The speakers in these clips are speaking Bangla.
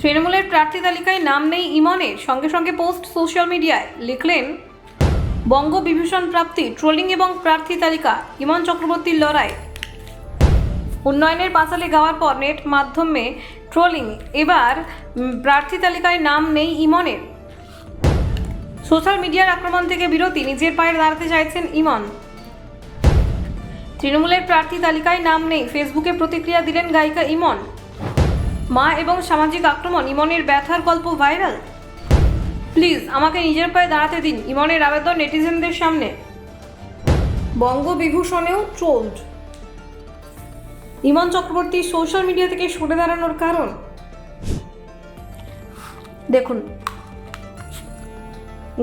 তৃণমূলের প্রার্থী তালিকায় নাম নেই ইমনের, সঙ্গে সঙ্গে পোস্ট সোশ্যাল মিডিয়ায়। লিখলেন, বঙ্গবিভূষণ প্রাপ্তি, ট্রোলিং এবং প্রার্থী তালিকা, ইমন চক্রবর্তীর লড়াই। উন্নয়নের পাঁচালী গাওয়ার পর নেট মাধ্যমে ট্রোলিং, এবার প্রার্থী তালিকায় নাম নেই ইমনের। সোশ্যাল মিডিয়ার আক্রমণ থেকে বিরতি, নিজের পায়ে দাঁড়াতে চাইছেন ইমন। তৃণমূলের প্রার্থী তালিকায় নাম নেই, ফেসবুকে প্রতিক্রিয়া দিলেন গায়িকা ইমন। মা এবং সামাজিক আক্রমণ, ইমনের ব্যথার গল্প ভাইরাল। প্লিজ আমাকে নিজের পায়ে দাঁড়াতে দিন, ইমনের আবেদন নেটিজেনদের সামনে। বঙ্গবিভূষণেও ট্রোলড। ইমন চক্রবর্তী সোশ্যাল মিডিয়া থেকে সরে দাঁড়ানোর কারণ দেখুন।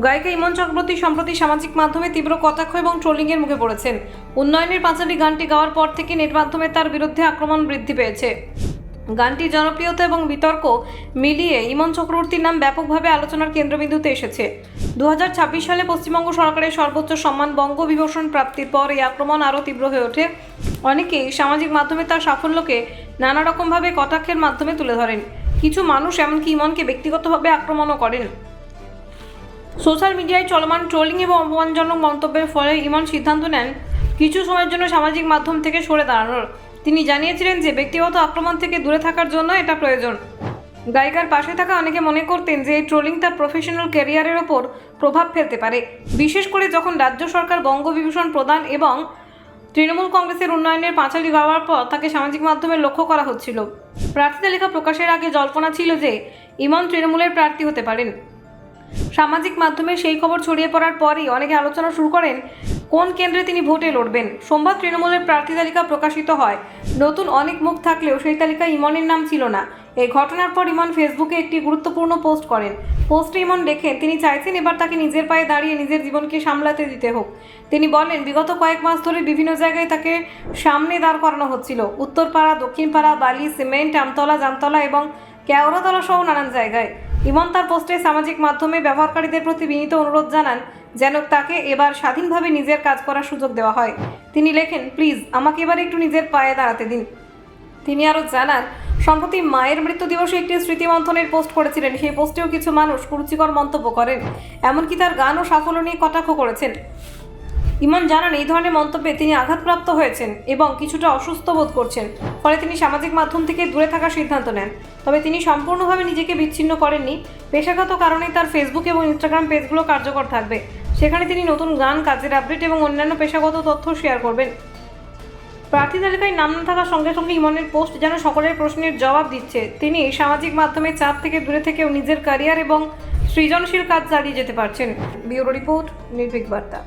গায়িকা ইমন চক্রবর্তী সম্প্রতি সামাজিক মাধ্যমে তীব্র কটাক্ষ এবং ট্রোলিংয়ের মুখে পড়েছেন। উন্নয়নের পাঁচালী গানটি গাওয়ার পর থেকে নেট মাধ্যমে তার বিরুদ্ধে আক্রমণ বৃদ্ধি পেয়েছে। গানটির জনপ্রিয়তা এবং বিতর্ক মিলিয়ে ইমন চক্রবর্তীর নাম ব্যাপকভাবে আলোচনার কেন্দ্রবিন্দুতে এসেছে। 2026 সালে পশ্চিমবঙ্গ সরকারের সর্বোচ্চ সম্মান বঙ্গবিভূষণ প্রাপ্তির পর এই আক্রমণ আরও তীব্র হয়ে ওঠে। অনেকেই সামাজিক মাধ্যমে তার সাফল্যকে নানা রকমভাবে কটাক্ষের মাধ্যমে তুলে ধরেন। কিছু মানুষ এমনকি ইমনকে ব্যক্তিগতভাবে আক্রমণও করেন। সোশ্যাল মিডিয়ায় চলমান ট্রোলিং এবং অপমানজনক মন্তব্যের ফলে ইমন সিদ্ধান্ত নেন কিছু সময়ের জন্য সামাজিক মাধ্যম থেকে সরে দাঁড়ানোর। তিনি জানিয়েছিলেন যে ব্যক্তিগত আক্রমণ থেকে দূরে থাকার জন্য এটা প্রয়োজন। গায়িকার পাশে থাকা অনেকে মনে করতেন যে এই ট্রোলিং তার প্রফেশনাল ক্যারিয়ারের ওপর প্রভাব ফেলতে পারে, বিশেষ করে যখন রাজ্য সরকার বঙ্গবিভূষণ প্রদান এবং তৃণমূল কংগ্রেসের উন্নয়নের পাঁচালী গাওয়ার পর তাকে সামাজিক মাধ্যমে লক্ষ্য করা হচ্ছিল। প্রার্থী তালিকা প্রকাশের আগে জল্পনা ছিল যে ইমন তৃণমূলের প্রার্থী হতে পারেন। সামাজিক মাধ্যমে সেই খবর ছড়িয়ে পড়ার পরই অনেকে আলোচনা শুরু করেন কোন কেন্দ্রে তিনি ভোটে লড়বেন। সোমবার তৃণমূলের প্রার্থী তালিকা প্রকাশিত হয়। নতুন অনেক মুখ থাকলেও সেই তালিকায় ইমনের নাম ছিল না। এই ঘটনার পর ইমন ফেসবুকে একটি গুরুত্বপূর্ণ পোস্ট করেন। পোস্টে ইমন লেখেন তিনি চাইছেন এবার তাকে নিজের পায়ে দাঁড়িয়ে নিজের জীবনকে সামলাতে দিতে হোক। তিনি বলেন বিগত কয়েক মাস ধরে বিভিন্ন জায়গায় তাকে সামনে দাঁড় করানো হচ্ছিল। উত্তরপাড়া, দক্ষিণপাড়া, বালি, সিমেন্ট, আমতলা, জামতলা এবং কেওড়াতলা সহ নানান জায়গায়। ইমন তার পোস্টে সামাজিক মাধ্যমে ব্যবহারকারীদের প্রতি বিনীত অনুরোধ জানান যেন তাকে এবার স্বাধীনভাবে নিজের কাজ করার সুযোগ দেওয়া হয়। তিনি লেখেন, প্লিজ আমাকে এবার একটু নিজের পায়ে দাঁড়াতে দিন। তিনি আরও জানান, সম্প্রতি মায়ের মৃত্যু দিবসে একটি স্মৃতিমন্থনের পোস্ট করেছিলেন। সেই পোস্টেও কিছু মানুষ কুরুচিকর মন্তব্য করেন, এমনকি তার গান ও সাফল্য নিয়ে কটাক্ষ করেছেন। ইমন জানান এই ধরনের মন্তব্যে তিনি আঘাতপ্রাপ্ত হয়েছেন এবং কিছুটা অসুস্থ বোধ করছেন। ফলে তিনি সামাজিক মাধ্যম থেকে দূরে থাকার সিদ্ধান্ত নেন। তবে তিনি সম্পূর্ণভাবে নিজেকে বিচ্ছিন্ন করেননি। পেশাগত কারণে তার ফেসবুক এবং ইনস্টাগ্রাম পেজগুলো কার্যকর থাকবে। সেখানে তিনি নতুন গান, কাজের আপডেট এবং অন্যান্য পেশাগত তথ্য শেয়ার করবেন। প্রার্থী তালিকায় নাম না থাকার সঙ্গে সঙ্গে ইমনের পোস্ট যেন সকলের প্রশ্নের জবাব দিচ্ছে। তিনি সামাজিক মাধ্যমে চাপ থেকে দূরে থেকেও নিজের ক্যারিয়ার এবং সৃজনশীল কাজ চালিয়ে যেতে পারছেন। ব্যুরো রিপোর্ট, নির্ভীক বার্তা।